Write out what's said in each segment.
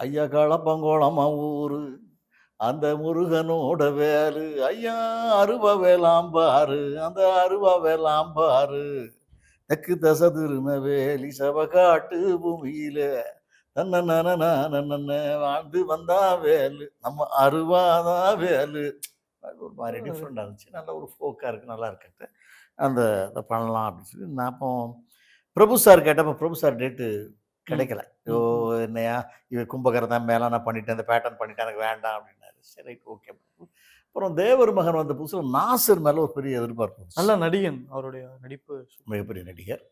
ஐயா களப்பங்கோளம் ஊரு, அந்த முருகனோட வேலு, ஐயா அருவ வேலாம்பாரு, அந்த அருவ வேலாம்பாரு. தெற்கு தச திருநவேலி சவகாட்டு பூமியில தன்னன்னனனனனன வாழ்ந்து வந்தா வேலு, நம்ம அருவாதா வேலு. அது ஒரு மாரி அ. டிஃப்ரெண்டா இருந்துச்சு. நல்ல ஒரு ஃபோக்கா இருக்கு. நல்லா இருக்குன்ட்டு, அந்த இத பண்ணலாம் அப்படின்னு சொல்லி நான் அப்போ பிரபு சார் கேட்டப்ப பிரபு சார் டேட்டு ம். கிடைக்கல. "ஐயோ! ம். ம். என்னய்யா இது கும்பகர்ணன் மேல நான் பண்ணிட்டேன். இந்த பேட்டர்ன் பண்ணிட்டேன். எனக்கு வேண்டாம்" அப்படின்னாரு. சரி ரைட் ஓகே. அப்புறம் தேவர் மகன் வந்த புதுசுல நாசர் மேல ஒரு பெரிய எதிர்பார்ப்பு இருந்துச்சு. நல்ல நடிகன். அவருடைய நடிப்பு சூப்பர். மிகப்பெரிய நடிகர்.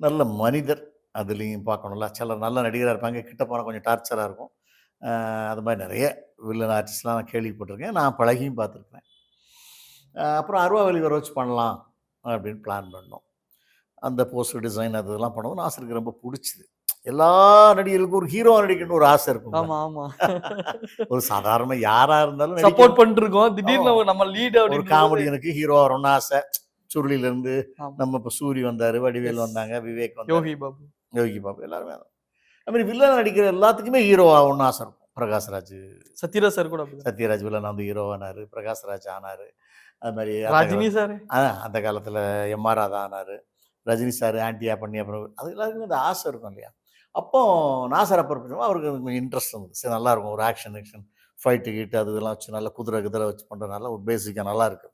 நல்ல மனிதர். அதுலயும் பார்க்கணும்ல. சிலர் நல்ல நடிகரா இருப்பாங்க. கிட்ட போனா கொஞ்சம் டார்ச்சரா இருக்கும். அது மாரி நெறைய வில்லன் ஆர்டிஸ்ட்லாம் நான் கேள்விப்பட்டுருக்கேன். நான் பழகியும் பார்த்துருக்கிறேன். அப்புறம் அருவாவெளி வர வச்சு பண்ணலாம் அப்படின்னு பிளான் பண்ணோம். அந்த போஸ்டர் டிசைன் அது இதெல்லாம் பண்ணவும் நாசருக்கு ரொம்ப புடிச்சுது. எல்லா நடிகர்களுக்கும் ஒரு ஹீரோவா நடிக்கணும்னு ஒரு ஆசை இருக்கும்ல. ஆமா, ஆமா. ஒரு சாதாரண யாரா இருந்தாலும் சப்போர்ட் நடிக்கணும். பண்ணிட்டுருக்கோம். ஆமா. திடீர்னு நம்ம லீடு ஒரு அப்டின்னும்போது காமெடியனுக்கு ஹீரோவா வரணும்னு ஆசை. சுருளிலருந்து ஆமா. நம்ம இப்ப சூரி வந்தாரு, வடிவேலு எஸ். வந்தாங்க, விவேக் வந்தாரு, யோகி பாபு. யோகி பாபு எல்லாருமே. அது மாரி வில்லனா நடிக்கிற எல்லாத்துக்குமே ஹீரோ ஆகணும்னு ஆசை இருக்கும். பிரகாஷ்ராஜ், சத்யராஜ் சார் கூட அப்படிதான். சத்யராஜ் வில்லனா வந்து ஹீரோ ஆனாரு. பிரகாஷ்ராஜ் ஆனாரு. அது மாரி அந்த ரஜினி காலத்துல சார். அந்த காலத்துல எம்.ஆர். ராதா ஆனாரு. ரஜினி சார் ஆன்டியா பண்ணி அப்புறம் அது எல்லாருக்குமே அந்த ஆசை இருக்கும் இல்லையா? அப்போ நாசர் அப்பர் அவருக்கு கொஞ்சம் இன்ட்ரெஸ்ட் இருந்தது. சரி நல்லாருக்கும். ஒரு ஆக்ஷன், ஃபைட்டு கீட்டு அது இதெல்லாம் வச்சு நல்லா குதிரை கிதிரை வச்சு பண்றதுனால ஒரு பேசிக்கா நல்லாருக்கு.